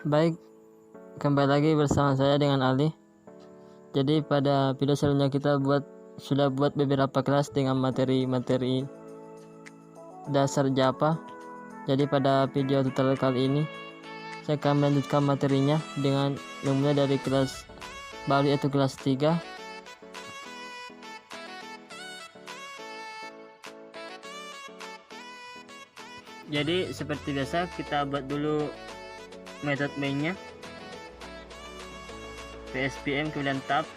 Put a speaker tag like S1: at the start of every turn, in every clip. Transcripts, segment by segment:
S1: Baik, kembali lagi bersama saya dengan Ali. Jadi pada video sebelumnya kita sudah buat beberapa kelas dengan materi-materi dasar Java. Jadi pada video tutorial kali ini saya akan melanjutkan materinya dengan memulai dari kelas baru, yaitu kelas 3. Jadi seperti biasa kita buat dulu metode mainnya, PSPM kemudian tab.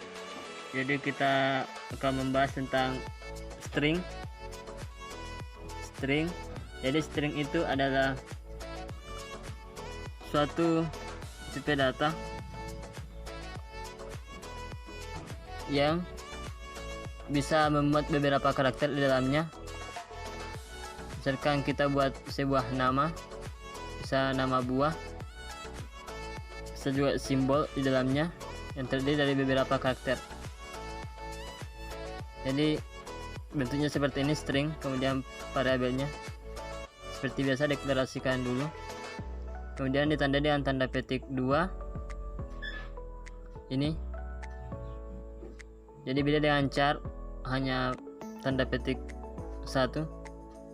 S1: Jadi kita akan membahas tentang string. Jadi string itu adalah suatu tipe data yang bisa memuat beberapa karakter di dalamnya. Misalkan kita buat sebuah nama, bisa nama buah, bisa juga simbol di dalamnya yang terdiri dari beberapa karakter. Jadi bentuknya seperti ini, string, kemudian variabelnya seperti biasa deklarasikan dulu, kemudian ditandai dengan tanda petik 2 ini. Jadi beda dengan char, hanya tanda petik 1.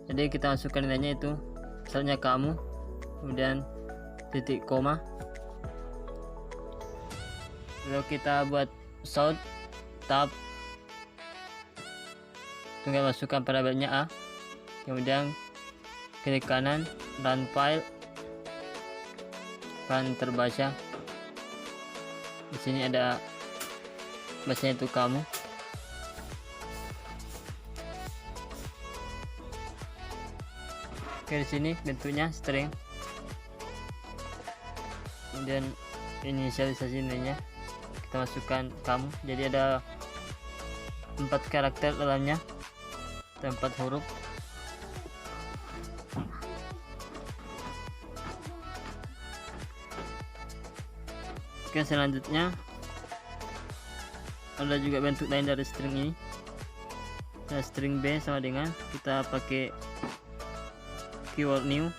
S1: Jadi kita masukkan nilainya itu, misalnya kamu, kemudian titik koma. Lalu kita buat sort tab, tinggal masukkan variabelnya A, kemudian klik kanan, run file, akan terbaca. Di sini ada bahasanya itu kamu. Oke, di sini bentuknya string. Kemudian inisialisasi nilainya kita masukkan kamu. Jadi ada 4 karakter dalamnya, 4 huruf. Oke, selanjutnya ada juga bentuk lain dari string ini. Nah, string B sama dengan kita pakai keyword new,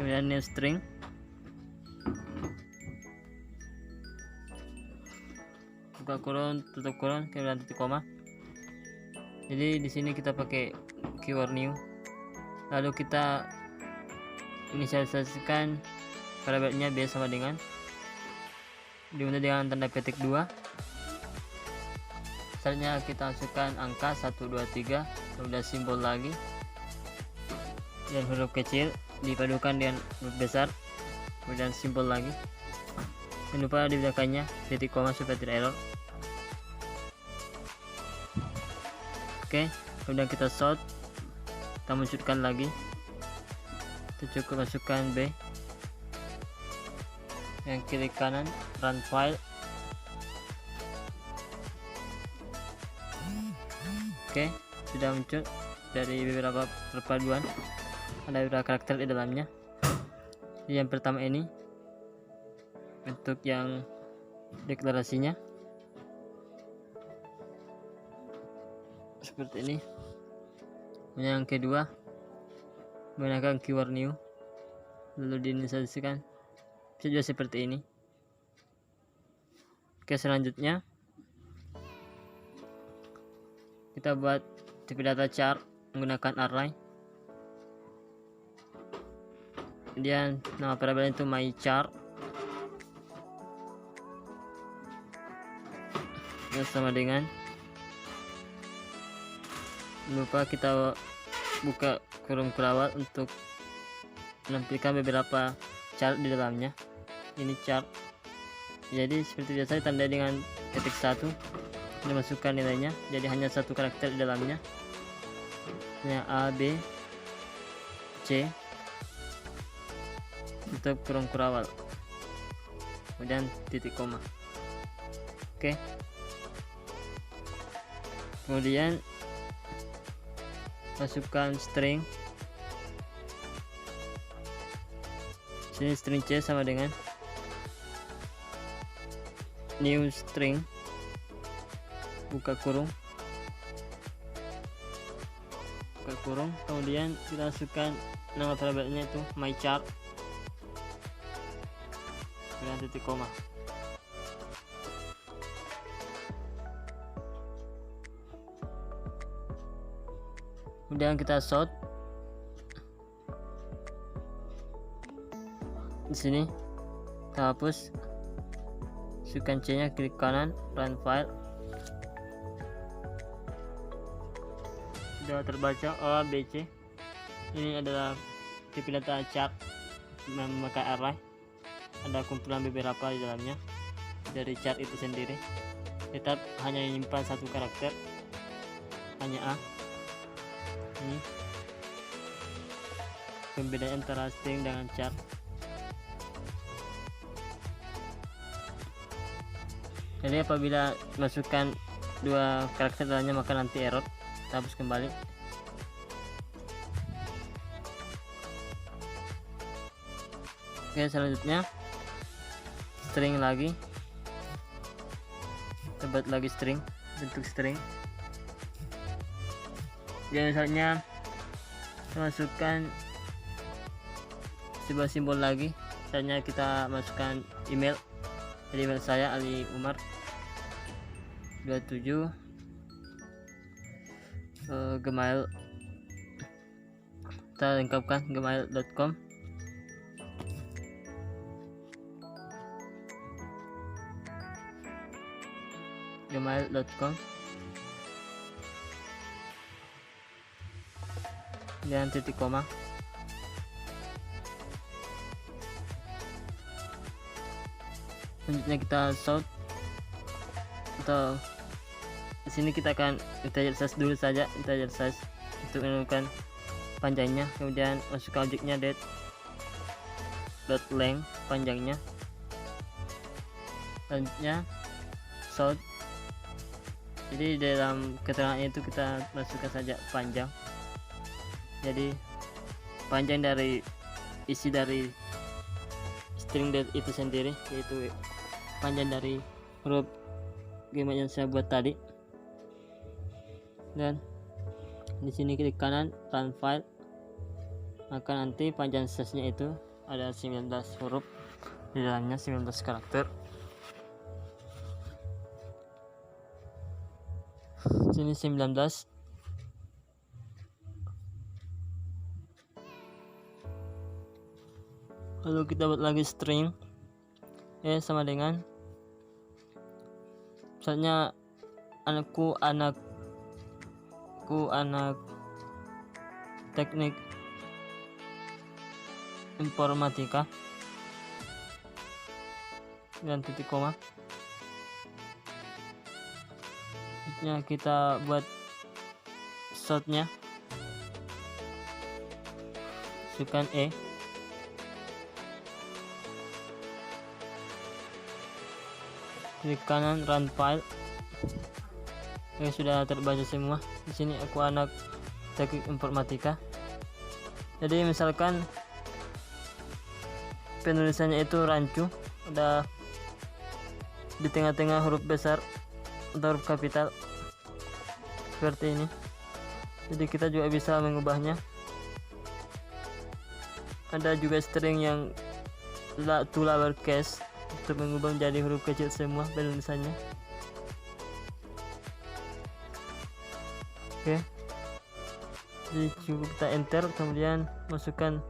S1: kemudian new string, buka kurung, tutup kurung, kemudian titik koma. Jadi di sini kita pakai keyword new, lalu kita inisialisasikan variabelnya B sama dengan, dimulai dengan tanda petik 2. Misalnya kita masukkan angka 1, 2, 3, kemudian simbol lagi dan huruf kecil dipadukan dengan huruf besar, kemudian simbol lagi. Jangan lupa di belakangnya titik koma supaya tidak error. Oke, kemudian kita sort, kita munculkan lagi, kita cukup masukkan B, yang klik kanan, run file. Oke, sudah muncul dari beberapa perpaduan, ada beberapa karakter di dalamnya. Jadi yang pertama ini bentuk yang deklarasinya seperti ini. Yang kedua menggunakan keyword new, lalu diinisialisasikan, bisa juga seperti ini. Oke, selanjutnya kita buat tipe data char menggunakan array. Kemudian nama variabel itu my char, yang sama dengan, lupa kita buka kurung perawat untuk menampilkan beberapa char di dalamnya. Ini char. Jadi seperti biasa ditandai dengan ketik 1, dimasukkan nilainya, jadi hanya 1 karakter di dalamnya, A, B, C, tutup kurung kurawal, kemudian titik koma. Oke, kemudian masukkan string. Sini string C sama dengan new string, buka kurung, kemudian kita masukkan nama variabelnya itu my char, dengan titik koma. Kemudian kita sort. Di sini kita hapus, masukkan C-nya, klik kanan, run file. Sudah terbaca A, B, C. Ini adalah tipe data chart memakai array. Ada kumpulan beberapa di dalamnya dari chart itu sendiri. Tetap hanya menyimpan satu karakter, hanya A. Ini pembedaan antara string dengan chart. Jadi apabila masukkan dua karakter dalamnya maka nanti error. Kita hapus kembali. Oke, selanjutnya string lagi. Kita buat lagi string, bentuk string. Jadi misalnya kita masukkan sebuah simbol lagi. Misalnya kita masukkan email. Jadi email saya Ali Umar 27 Gmail. Kita lengkapkan gmail.com. Dan titik koma. Selanjutnya kita sort, atau di sini kita akan integer size dulu saja, integer size untuk menentukan panjangnya. Kemudian masukkan objeknya dot.length panjangnya. Selanjutnya sort. Jadi dalam keterangan itu kita masukkan saja panjang. Jadi panjang dari isi dari string date itu sendiri, yaitu panjang dari huruf gimana yang saya buat tadi. Dan di sini klik kanan, run file, maka nanti panjang size-nya itu ada 19 huruf di dalamnya, 19 karakter. Sini 19. Lalu kita buat lagi string sama dengan misalnya anakku anak teknik informatika dan titik koma. Selanjutnya kita buat sortnya, masukkan E. Klik kanan, run file. Oke, sudah terbaca semua. Di sini aku anak teknik informatika. Jadi misalkan penulisannya itu rancu, ada di tengah-tengah huruf besar atau huruf kapital seperti ini. Jadi kita juga bisa mengubahnya. Ada juga string yang to lowercase untuk mengubah menjadi huruf kecil semua penulisannya. Oke, jadi cukup kita enter, kemudian masukkan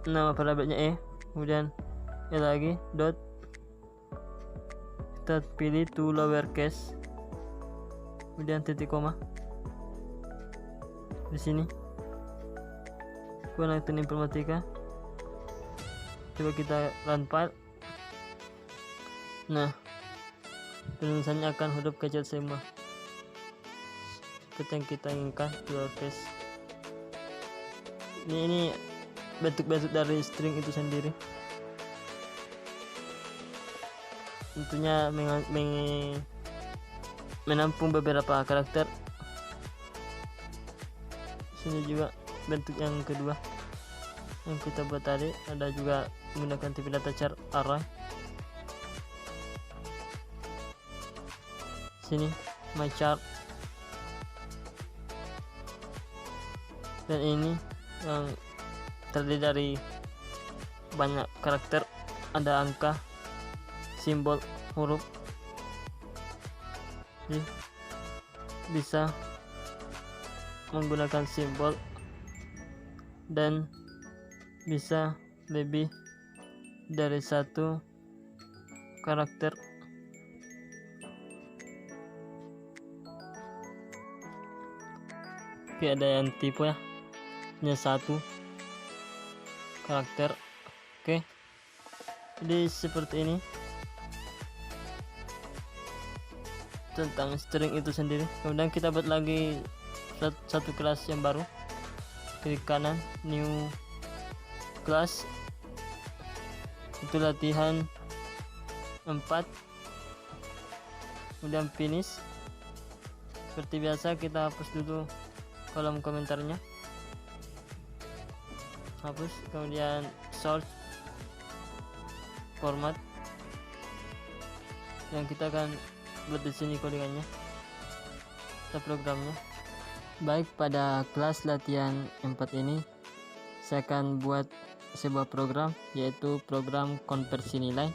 S1: nama variabelnya kemudian lagi dot, kita pilih to lowercase, kemudian titik koma. Di sini Kuantum Informatika. Coba kita run file. Nah, penulisannya akan huruf kecil semua seperti yang kita inginkan, lowercase. Ini bentuk-bentuk dari string itu sendiri. Tentunya menampung beberapa karakter. Sini juga bentuk yang kedua yang kita buat tadi, ada juga menggunakan tipe data chart array. Sini my chart, dan ini yang terdiri dari banyak karakter ada angka, simbol, huruf. Jadi, bisa menggunakan simbol dan bisa lebih dari satu karakter. Oke, ada yang tipe ya, hanya satu karakter. Oke, jadi seperti ini tentang string itu sendiri. Kemudian kita buat lagi satu kelas yang baru, klik kanan, new class, itu latihan 4, kemudian finish. Seperti biasa kita hapus dulu kolom komentarnya, hapus, kemudian sort format yang kita akan buat di sini codingannya atau programnya. Baik, pada kelas latihan 4 ini saya akan buat sebuah program, yaitu program konversi nilai.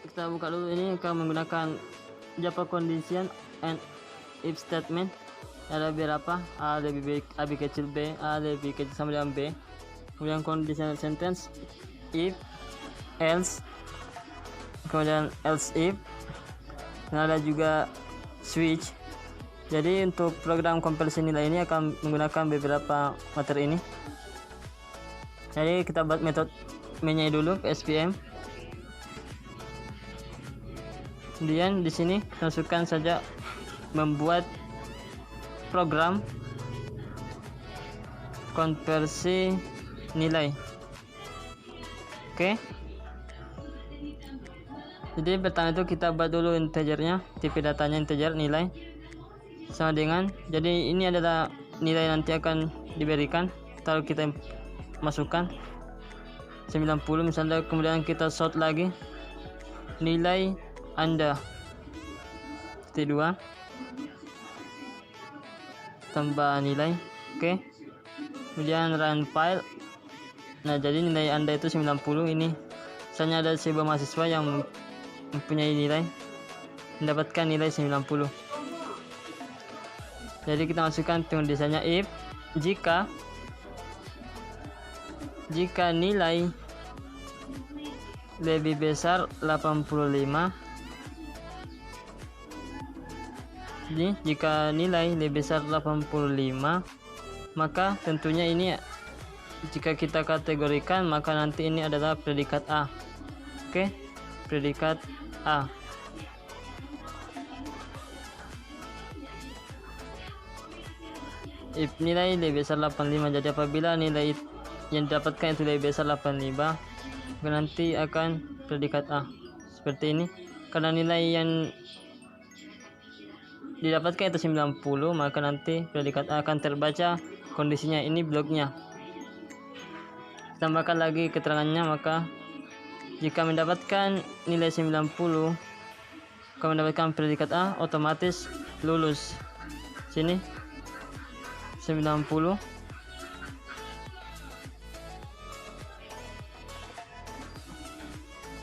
S1: Kita buka dulu. Ini akan menggunakan Java condition and if statement. Ada beberapa, A lebih baik, A lebih kecil B, A lebih kecil sama dengan B. Kemudian conditional sentence, if, else, kemudian else if. Dan ada juga switch. Jadi untuk program konversi nilai ini akan menggunakan beberapa materi ini. Jadi kita buat metode mainnya dulu, SPM. Kemudian di sini masukkan saja membuat program konversi nilai. Oke. Jadi pertama itu kita buat dulu integernya, tipe datanya integer nilai sama dengan, jadi ini adalah nilai nanti akan diberikan kalau kita masukkan 90 misalnya. Kemudian kita sort lagi nilai Anda T2 tambah nilai. Oke. Kemudian run file. Nah, jadi nilai Anda itu 90. Ini misalnya ada sebuah mahasiswa yang mempunyai nilai, mendapatkan nilai 90. Jadi kita masukkan tulisannya if jika nilai lebih besar 85. Jadi jika nilai lebih besar 85, maka tentunya ini jika kita kategorikan, maka nanti ini adalah predikat A. Oke, predikat A. If nilai lebih besar 85, jadi apabila nilai yang didapatkan itu lebih besar 85, maka nanti akan predikat A. Seperti ini. Karena nilai yang didapatkan itu 90, maka nanti predikat A akan terbaca kondisinya. Ini bloknya. Tambahkan lagi keterangannya, maka jika mendapatkan nilai 90, kalau mendapatkan predikat A, otomatis lulus. Sini 90.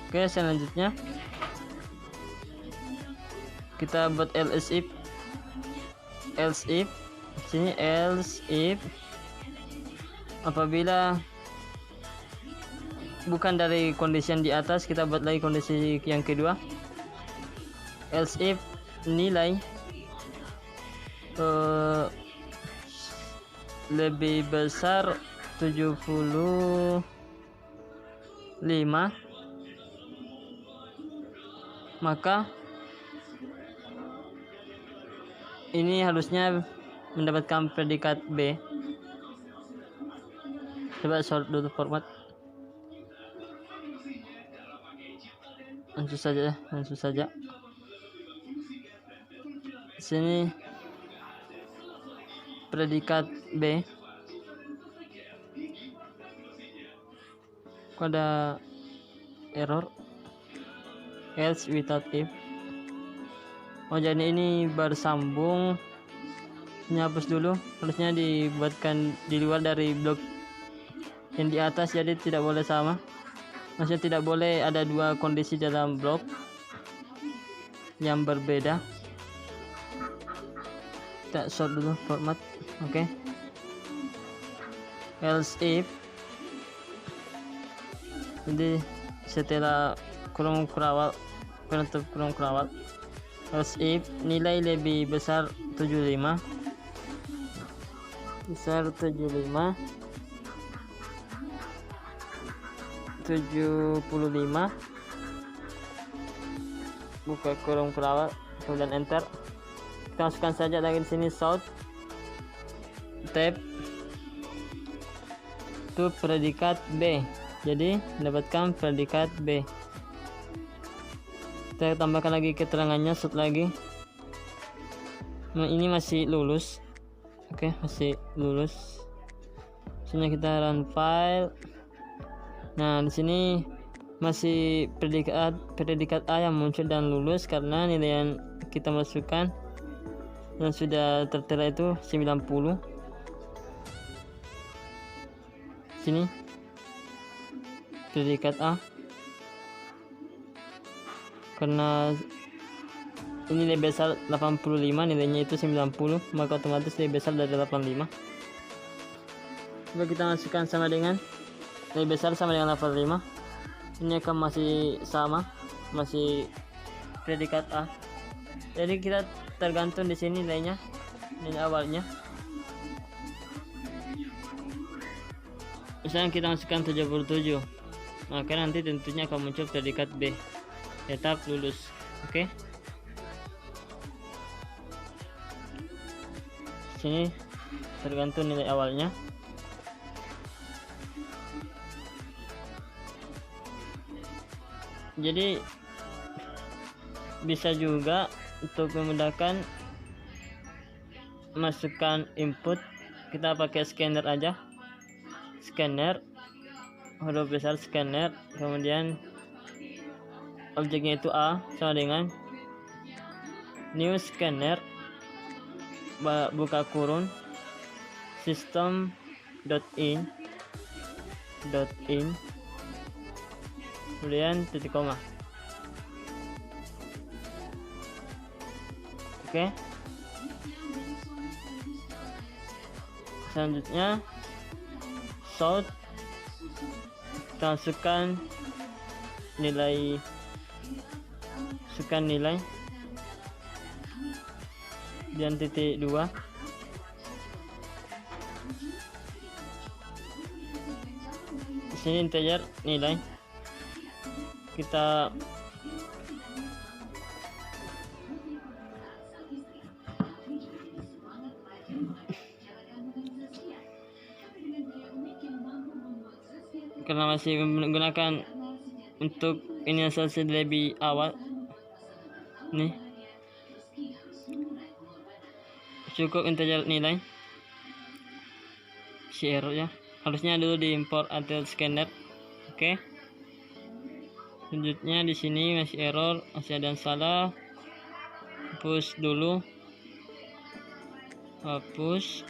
S1: Oke, selanjutnya kita buat else if sini else if apabila bukan dari kondisi yang di atas, kita buat lagi kondisi yang kedua. Else if nilai lebih besar 75, maka ini harusnya mendapatkan predikat B. Coba sort dulu format. Langsung saja. Sini predikat B. Kok ada error? Else without if. Oh, jadi ini bersambung. Ini hapus dulu. Harusnya dibuatkan di luar dari blok yang di atas, jadi tidak boleh sama, maksudnya tidak boleh ada dua kondisi dalam blok yang berbeda. Kita sort dulu format. Oke. Else if, jadi setelah kurung kurawal, penutup kurung kurawal, else if nilai lebih besar 75, besar 75, 75, buka kurung kurawal, kemudian enter. Kita masukkan saja lagi di sini sort tab to predikat B, jadi mendapatkan predikat B. Kita tambahkan lagi keterangannya, sort lagi. Nah, ini masih lulus. Oke, masih lulus. Sini kita run file. Nah, di sini masih predikat A yang muncul dan lulus karena nilai yang kita masukkan yang sudah tertera itu 90. Sini predikat A, karena ini lebih besar 85, nilainya itu 90, maka otomatis lebih besar dari 85. Coba kita masukkan sama dengan lebih besar sama dengan 85. Ini akan masih sama, masih predikat A. Jadi kita tergantung di sini nilainya, nilai awalnya. Misalnya kita masukkan 77, maka nanti tentunya akan muncul predikat B, tetap lulus. Oke. Sini tergantung nilai awalnya. Jadi bisa juga untuk memudahkan masukkan input, kita pakai scanner aja. Scanner, huruf besar scanner, kemudian objeknya itu A sama dengan new scanner, buka kurung system.in, kemudian titik koma. Oke. Selanjutnya sort, kita masukkan nilai, dan titik 2. Di sini integer nilai, kita karena masih menggunakan untuk inisialisasi lebih awal nih, cukup integer nilai. Si error ya, harusnya dulu diimport atau scanner. Oke. Selanjutnya di sini masih error, masih ada yang salah. Hapus dulu, hapus.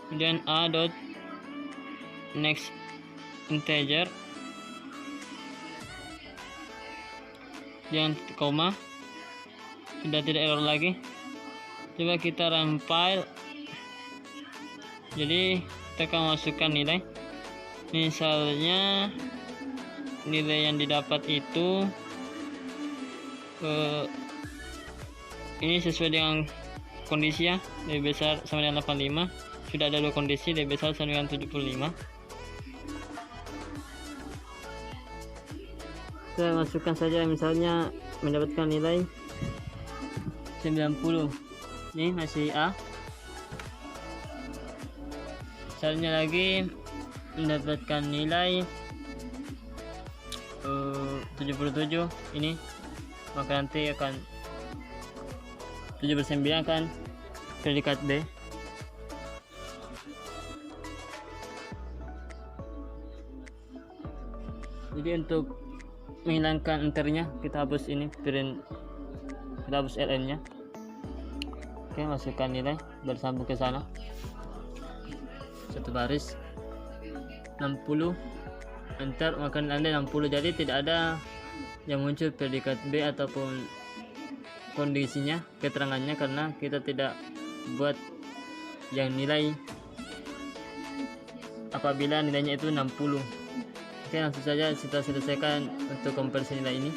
S1: Kemudian a dot next integer, jangan titik koma, sudah tidak error lagi. Coba kita run file. Jadi kita akan masukkan nilai, misalnya nilai yang didapat itu ini sesuai dengan kondisi ya, lebih besar sama dengan 85. Sudah ada dua kondisi, lebih besar sama dengan 75. Kita masukkan saja, misalnya mendapatkan nilai 90. Ini masih A. Misalnya lagi mendapatkan nilai 77 ini, maka nanti akan 79 akan predikat B. Jadi untuk menghilangkan enternya, kita hapus ini print, kita hapus ln nya. Oke, masukkan nilai, bersambung ke sana satu baris. 60 enter, maka nilai 60. Jadi tidak ada yang muncul predikat B ataupun kondisinya, keterangannya, karena kita tidak buat yang nilai apabila nilainya itu 60. Oke, langsung saja kita selesaikan untuk konversi nilai ini.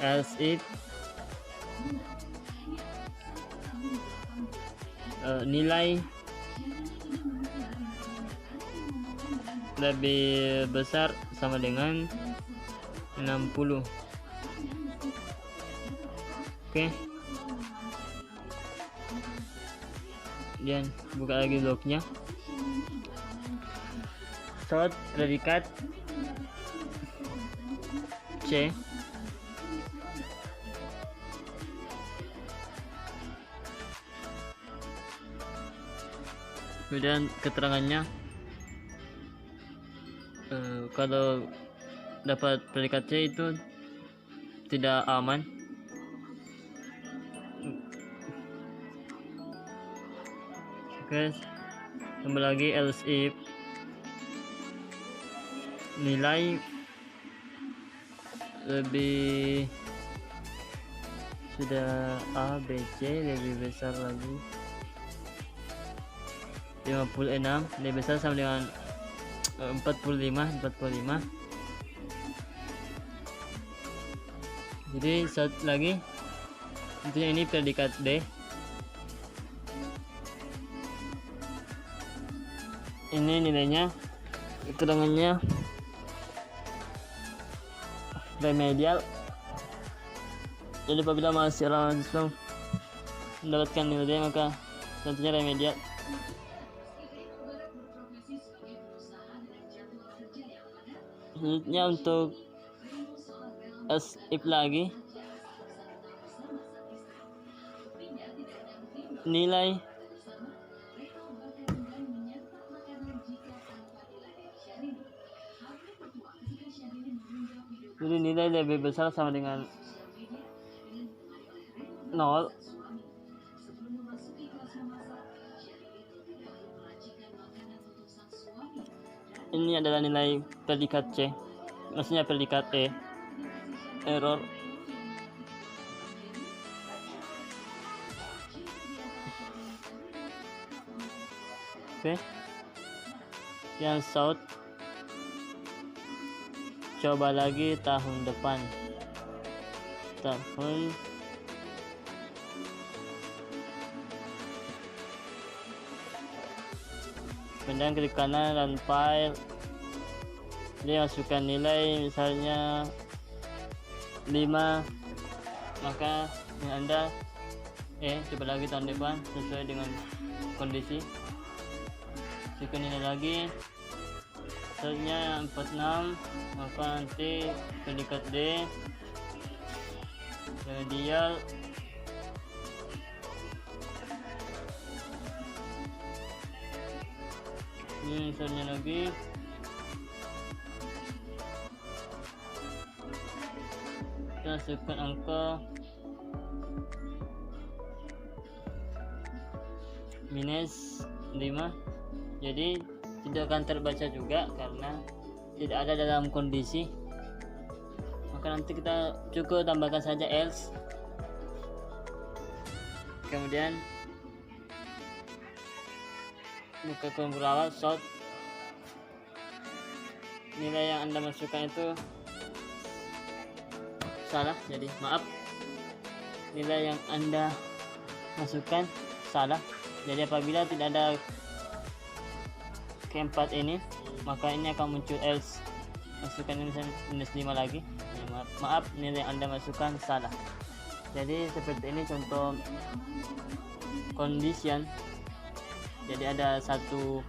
S1: Else if nilai lebih besar sama dengan 60. Oke, dan buka lagi bloknya. Sort predikat C kemudian keterangannya, kalau dapat predikat C itu tidak aman. Oke, tambah lagi else if nilai lebih sudah A, B, C lebih besar lagi 56, lebih besar sama dengan 45. Jadi satu lagi, tentunya ini predikat D. Ini nilainya, keterangannya remedial. Jadi apabila mahasiswa mendapatkan nilai D, maka tentunya remedial. Selanjutnya untuk else if lagi, nilai jadi nilai lebih besar sama dengan 0. Ini adalah nilai predikat C, maksudnya predikat E, error. Oke, yang south, coba lagi tahun depan, kemudian klik kanan dan file, dia masukkan nilai misalnya 5, maka yang Anda coba lagi tahun depan sesuai dengan kondisi. Masukkan nilai lagi, misalnya 46, maka nanti predikat D remedial. Ini misalnya lagi kita masukkan angka -5, jadi tidak akan terbaca juga karena tidak ada dalam kondisi. Maka nanti kita cukup tambahkan saja else, kemudian buka kompor awal, sort, nilai yang Anda masukkan itu salah, jadi maaf, nilai yang Anda masukkan salah. Jadi apabila tidak ada keempat ini, maka ini akan muncul else. Masukkan ini -5 lagi, ya, maaf, nilai yang Anda masukkan salah. Jadi seperti ini contoh condition. Jadi ada satu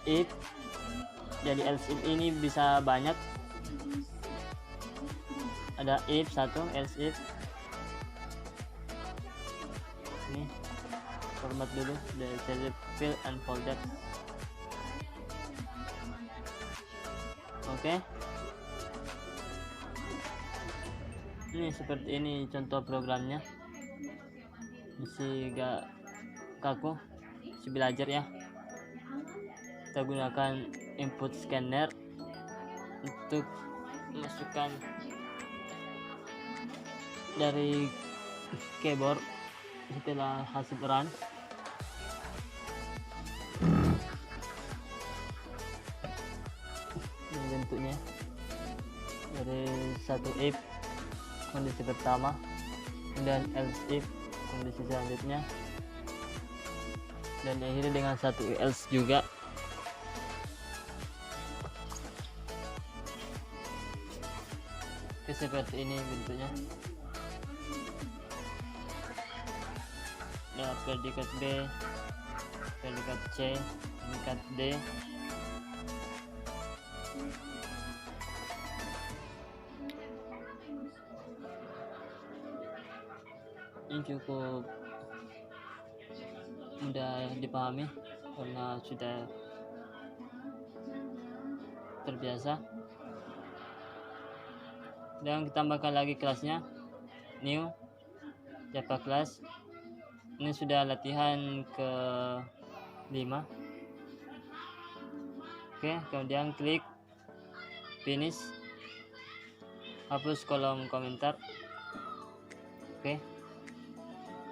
S1: if, jadi else if ini bisa banyak, ada if satu, else if. Ini format dulu dari select field and folder. Oke, ini seperti ini contoh programnya. Masih gak kaku, masih belajar ya. kita gunakan input scanner untuk masukkan dari keyboard setelah hasil run. Ini bentuknya dari satu if kondisi pertama, dan else if kondisi selanjutnya, dan akhirnya dengan satu else juga. Oke, seperti ini bentuknya. Ya, predikat B, predikat C, predikat D. Ini cukup mudah dipahami karena sudah terbiasa. Dan kita tambahkan lagi kelasnya, new Java class. Ini sudah latihan ke 5. Oke, kemudian klik finish, hapus kolom komentar. Oke,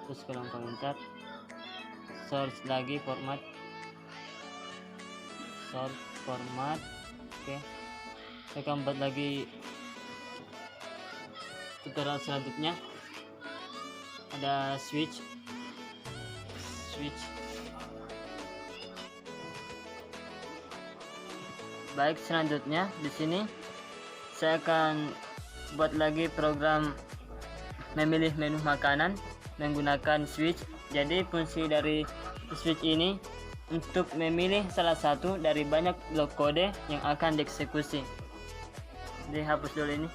S1: terus kolom komentar, source lagi, format, sort format. Oke, saya akan buat lagi tutorial selanjutnya. Ada switch. Baik, selanjutnya di sini saya akan buat lagi program memilih menu makanan menggunakan switch. Jadi fungsi dari switch ini untuk memilih salah satu dari banyak blok kode yang akan dieksekusi. Jadi hapus dulu ini.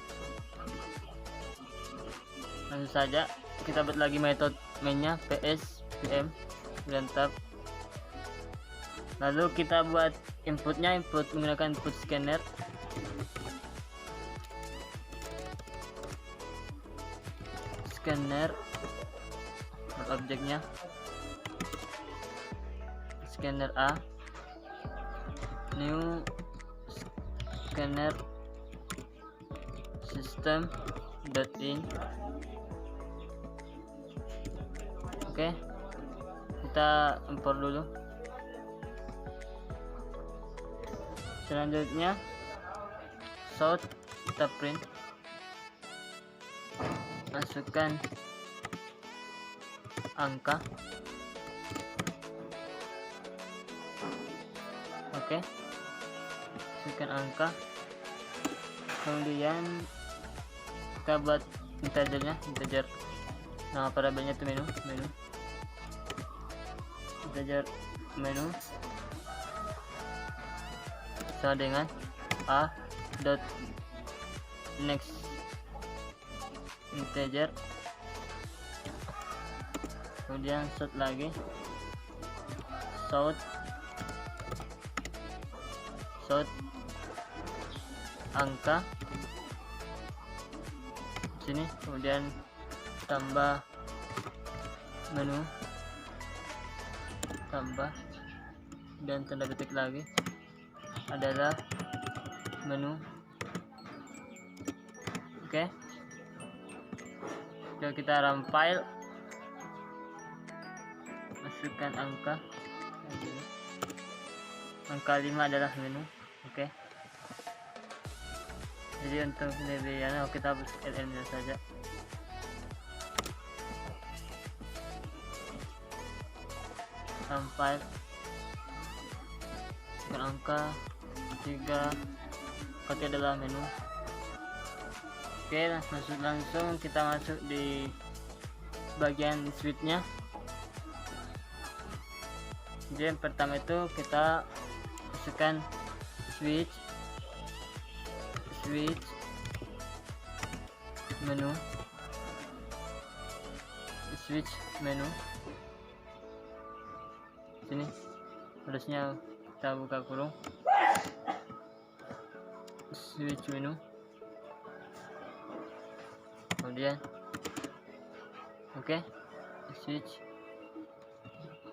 S1: Langsung saja kita buat lagi metode mainnya ps pm dan tab. Lalu kita buat inputnya, input menggunakan input scanner. Scanner objeknya scanner A, new scanner system.in. Oke, kita import dulu. Selanjutnya sort, kita print, masukkan angka. Oke, masukkan angka. Kemudian kita buat integernya, integer nama variabelnya itu menu integer menu sama dengan a dot next integer. Kemudian sort lagi, sort angka sini, kemudian tambah menu, tambah dan tanda petik lagi adalah menu. Oke, coba kita run file, masukkan angka 5 adalah menu. Oke, jadi untuk lebih kita hapus ln nya saja. Sampai angka 3 pakai adalah menu. Oke, langsung kita masuk di bagian switch-nya. Jadi yang pertama itu kita masukkan switch menu, sini harusnya kita buka kurung, switch menu, kemudian oke, switch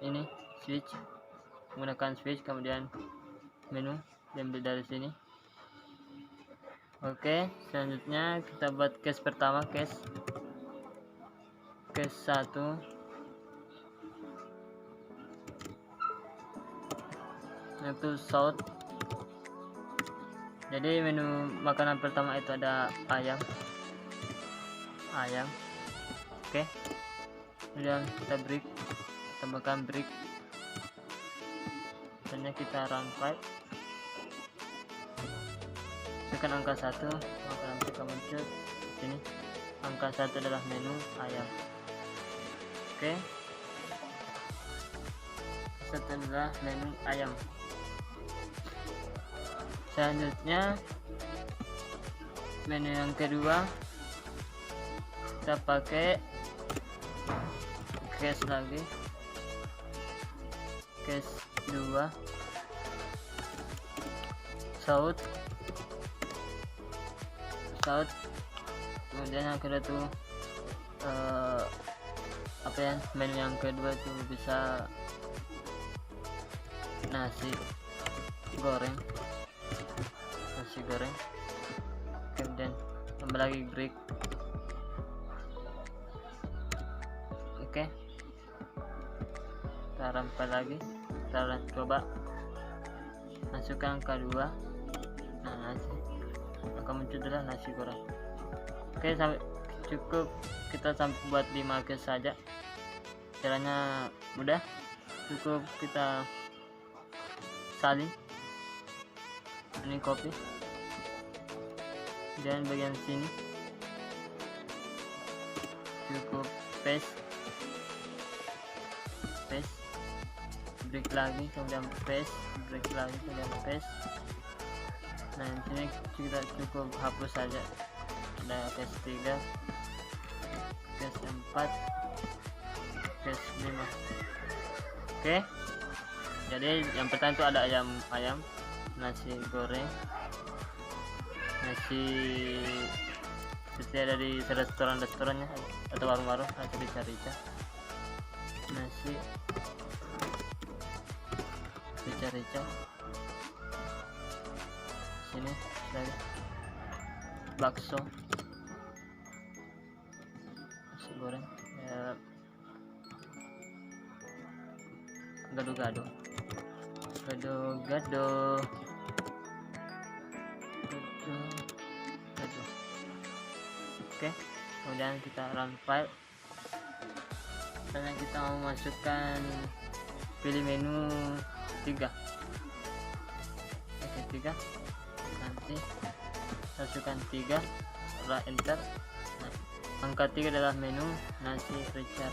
S1: ini, switch menggunakan switch, kemudian menu, diambil dari sini. Oke, selanjutnya kita buat case pertama, case 1. Itu salt. Jadi menu makanan pertama itu ada ayam. Oke, kemudian kita break, tambahkan break, dan kita run 5. Tekan angka 1, maka nanti akan muncul sini. Angka 1 adalah menu ayam. Oke, 1 adalah menu ayam. Selanjutnya menu yang kedua, kita pakai case lagi, case 2, saut. Kemudian yang kedua tuh menu yang kedua tuh bisa nasi goreng. Kemudian tambah lagi break. Oke, kita rampal lagi, kita coba masukkan angka 2. Nah, nasi akan muncul adalah nasi goreng. Oke, sampai cukup, kita sampai buat 5 case saja. Caranya mudah, cukup kita salin ini copy, dan bagian sini cukup paste, break lagi, kemudian paste, break lagi, kemudian paste. Nah, di sini kita cukup hapus saja. Ada case 3, case 4, case 5. Oke, jadi yang pertama itu ada ayam, nasi goreng, nasi seperti ada di restorannya atau warung-warung atau di rica, nasi rica. Sini lagi bakso, nasi goreng, ya, gado-gado. Oke, kemudian kita run file. Sekarang kita mau masukkan, pilih menu 3. Oke, 3. Nanti masukkan 3, enter. Nah, angka 3 adalah menu nasi rica.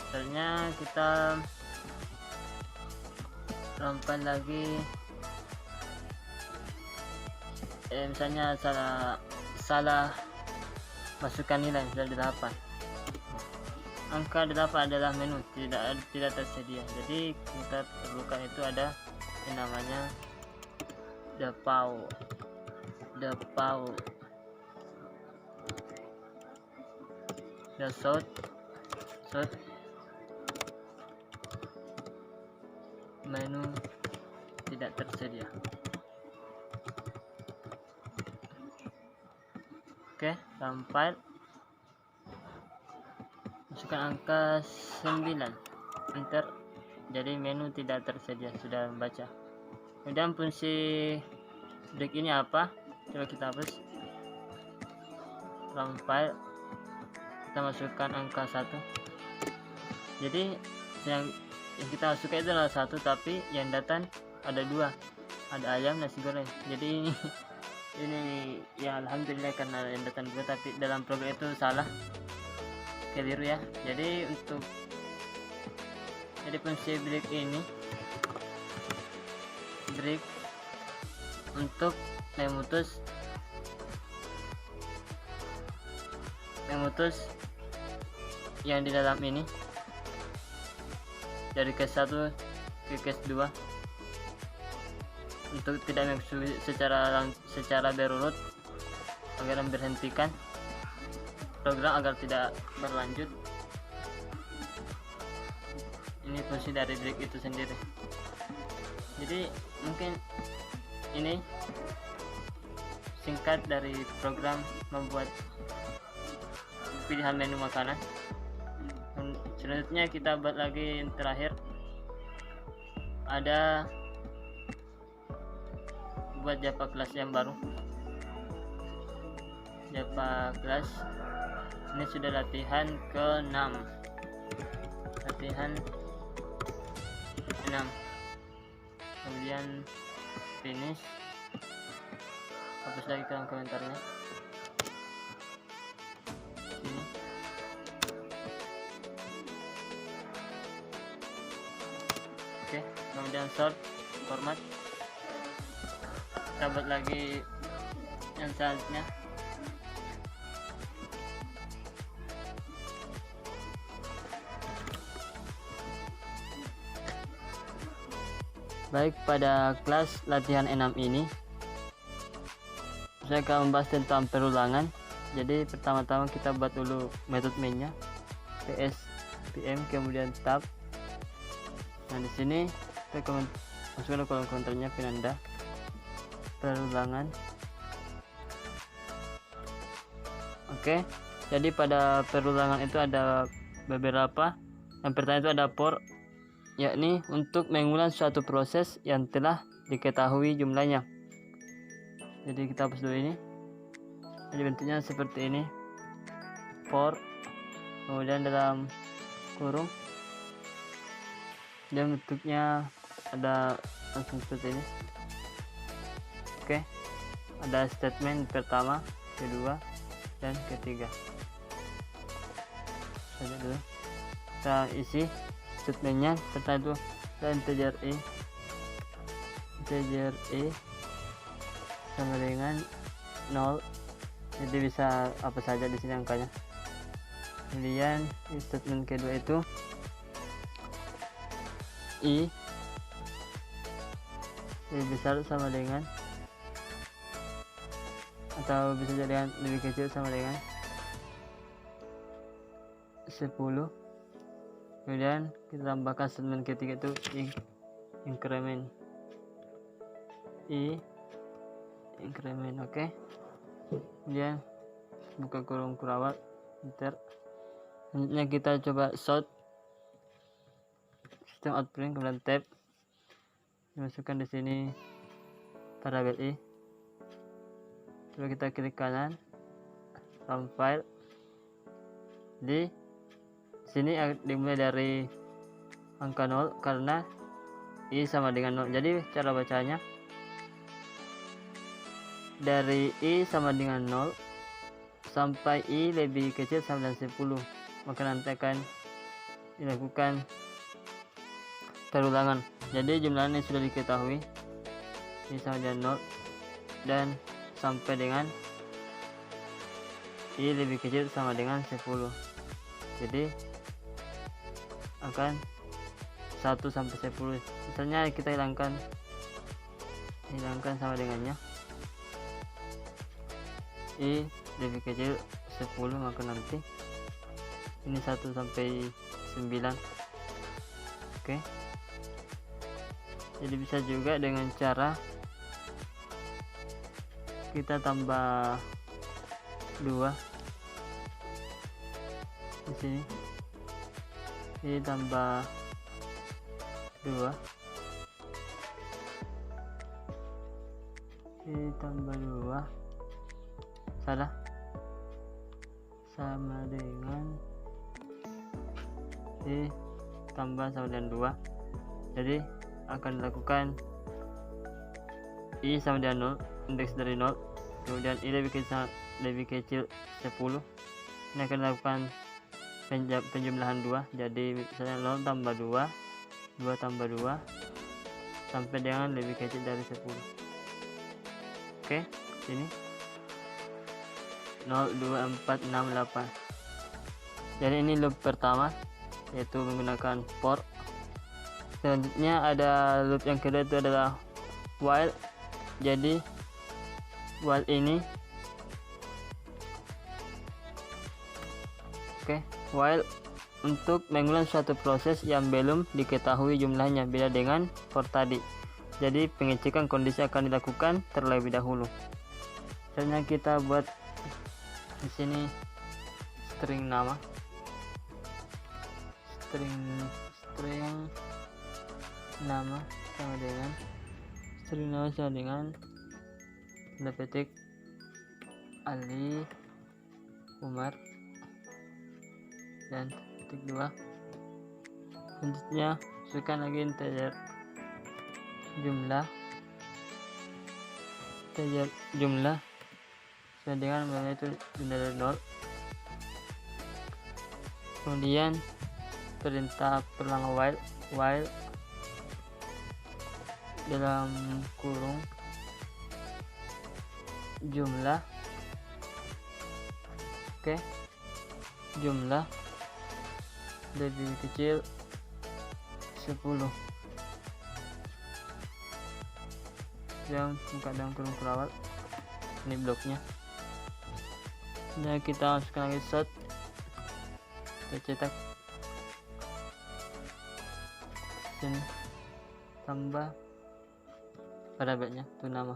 S1: Selanjutnya kita rampal lagi. Misalnya salah masukkan nilai, misalnya 8. Angka 8 adalah menu tidak tersedia. Jadi kita perlukan itu ada yang namanya default. Sort menu tidak tersedia. Oke, sampai masukkan angka 9, enter. Jadi menu tidak tersedia, sudah membaca. Kemudian fungsi break ini apa? Coba kita hapus. Run file, kita masukkan angka 1. Jadi yang kita masukkan itu adalah 1, tapi yang datang ada 2, ada ayam, nasi goreng. Jadi ini ya alhamdulillah karena yang datang 2, tapi dalam program itu salah, keliru ya. Jadi fungsi break ini untuk memutus yang di dalam ini dari case 1 ke case 2 untuk tidak secara berurut, agar memberhentikan program agar tidak berlanjut. Ini fungsi dari break itu sendiri. Jadi mungkin ini singkat dari program membuat pilihan menu makanan. Dan selanjutnya kita buat lagi yang terakhir, ada buat Java kelas yang baru. Java kelas ini sudah latihan ke-6, latihan 6, kemudian finish, hapus lagi komentarnya sini. Oke, kemudian sort format, kita buat lagi yang selanjutnya. Baik, pada kelas latihan 6 ini saya akan membahas tentang perulangan. Jadi pertama-tama kita buat dulu metode mainnya, ps pm kemudian tab. Nah di sini kita masukkan kolom komentarnya penanda perulangan. Oke, jadi pada perulangan itu ada beberapa. Yang pertama itu ada for, yakni untuk mengulang suatu proses yang telah diketahui jumlahnya. Jadi kita hapus dulu ini. Jadi bentuknya seperti ini, for, kemudian dalam kurung, dan bentuknya ada langsung seperti ini. Oke, ada statement pertama, kedua, dan ketiga. Saja dulu kita isi statementnya. Pertama itu dan integer e sama dengan 0, jadi bisa apa saja di sini angkanya. Kemudian statement kedua itu i lebih besar sama dengan, atau bisa jadi lebih kecil sama dengan 10. Kemudian kita tambahkan statement ketiga itu increment increment. Oke, kemudian buka kurung kurawat, enter. Selanjutnya kita coba sort sistem outprint, kemudian tab, dimasukkan di sini variabel i. Coba kita klik kanan, from file. Di sini dimulai dari angka 0 karena i sama dengan 0. Jadi cara bacanya dari i sama dengan 0 sampai i lebih kecil sama dengan 10, maka nanti akan dilakukan perulangan. Jadi jumlah ini sudah diketahui, i sama dengan 0 dan sampai dengan i lebih kecil sama dengan 10. Jadi akan 1 sampai 10. Misalnya kita hilangkan sama dengannya i lebih kecil 10, maka nanti ini 1 sampai 9. Oke, jadi bisa juga dengan cara kita tambah 2 di sini. Ini tambah 2, ini tambah 2, salah, sama dengan ini tambah sama dengan 2. Jadi akan dilakukan i sama dengan 0, indeks dari 0, kemudian i lebih kecil 10. Ini akan dilakukan penjumlahan 2, jadi misalnya 0 tambah 2, 2 tambah 2, sampai dengan lebih kecil dari 10. Oke, sini 0, 2, 4, 6, 8. Jadi ini loop pertama, yaitu menggunakan for. Selanjutnya ada loop yang kedua, itu adalah while. Jadi while ini while untuk mengulang suatu proses yang belum diketahui jumlahnya, beda dengan for tadi. Jadi pengecekan kondisi akan dilakukan terlebih dahulu. Misalnya kita buat di sini string nama, string nama sama dengan tanda petik Ali, Umar, dan titik 2. Selanjutnya masukkan lagi integer jumlah sama dengan mana itu dari 0. Kemudian perintah perlang while dalam kurung jumlah, jumlah lebih kecil 10. Yang buka dalam kurung perawat, ini bloknya. Nah, kita masukkan lagi short, kita cetak sini, tambah parameternya itu nama.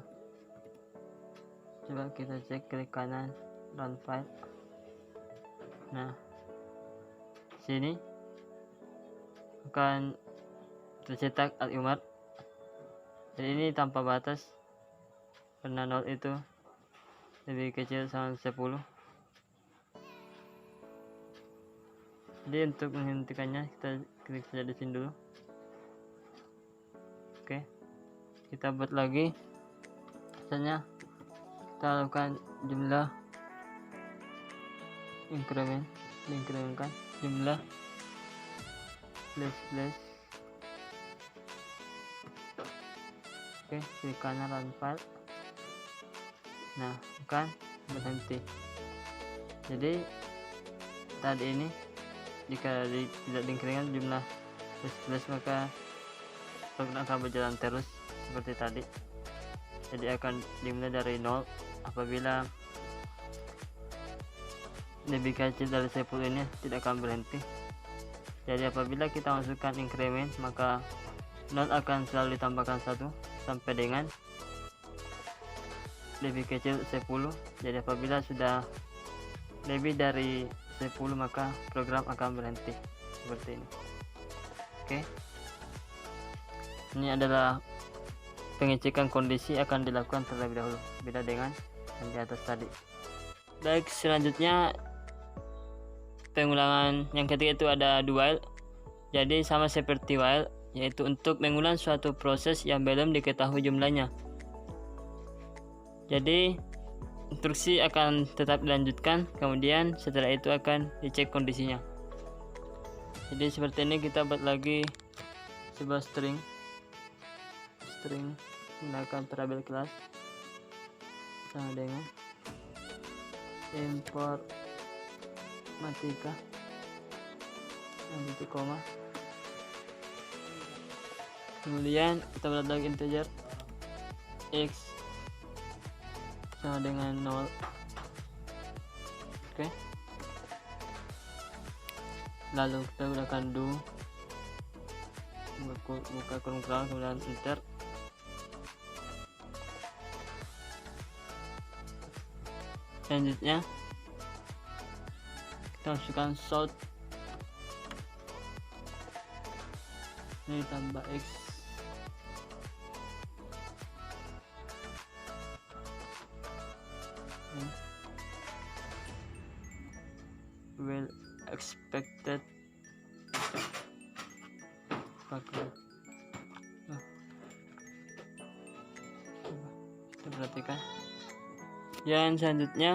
S1: Coba kita cek, klik kanan, run file. Nah, sini akan tercetak Al Umar. Jadi ini tanpa batas karena 0 itu lebih kecil sama 10. Jadi untuk menghentikannya kita klik saja di sini dulu. Oke, kita buat lagi. Misalnya kita lakukan jumlah incrementkan jumlah slash. Oke, klik kanan run file. Nah, akan berhenti. Jadi tadi ini jika tidak diinginkan jumlah slash maka program akan berjalan terus seperti tadi. Jadi akan dimulai dari 0 apabila lebih kecil dari 10 ini tidak akan berhenti. Jadi apabila kita masukkan increment maka 0 akan selalu ditambahkan 1 sampai dengan lebih kecil 10. Jadi apabila sudah lebih dari 10 maka program akan berhenti seperti ini. Oke, ini adalah pengecekan kondisi akan dilakukan terlebih dahulu, beda dengan yang di atas tadi. Baik, selanjutnya pengulangan yang ketiga itu ada do while. Jadi sama seperti while, yaitu untuk mengulang suatu proses yang belum diketahui jumlahnya. Jadi instruksi akan tetap dilanjutkan, kemudian setelah itu akan dicek kondisinya. Jadi seperti ini kita buat lagi sebuah string menggunakan variabel kelas sama dengan import matika titik koma. Kemudian kita buat lagi integer x sama dengan 0. Oke. Lalu kita gunakan do, buka kurung perawat, kemudian enter. Selanjutnya kita masukkan sort, ini tambah x will expected kita perhatikan. Yang selanjutnya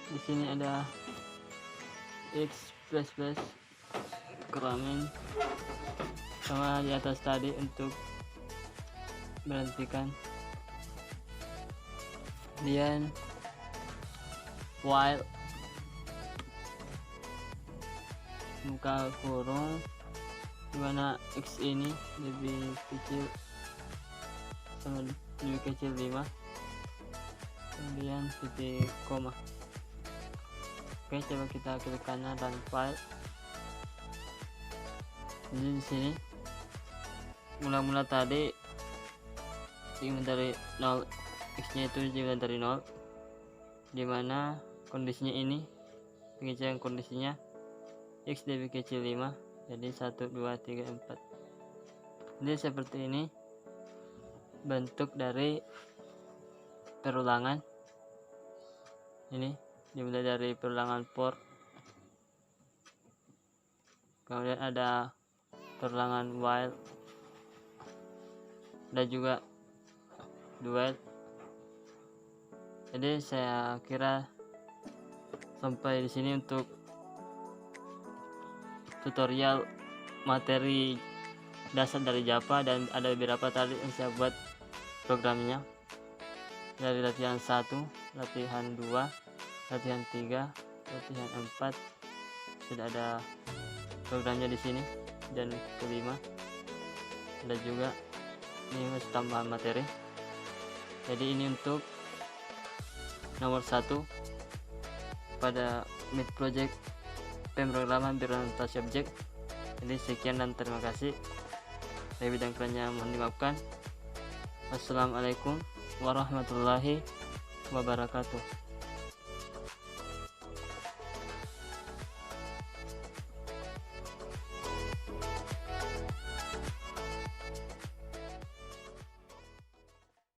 S1: di sini ada x plus keramin sama di atas tadi untuk berhentikan. Kemudian while buka kurung dimana x ini lebih kecil sama lebih kecil 5, kemudian titik koma. Oke, coba kita klik kanan run file. Jadi di sini mula-mula tadi dari 0, x nya itu dimulai dari 0, dimana kondisinya ini pengecekan kondisinya x lebih kecil 5, jadi 1, 2, 3, 4. Jadi seperti ini bentuk dari perulangan. Ini dimulai dari perulangan for, kemudian ada perulangan while, dan juga dual. Jadi saya kira sampai di sini untuk tutorial materi dasar dari Java, dan ada beberapa tadi yang saya buat programnya dari latihan 1, latihan 2, latihan 3, latihan 4. Sudah ada programnya di sini, dan kelima ada juga ini tambahan materi. Jadi ini untuk nomor 1 pada Meet Project pemrograman berorientasi objek. Jadi sekian dan terima kasih. Lebih dan kurangnya mohon dimaafkan. Wassalamualaikum warahmatullahi wabarakatuh.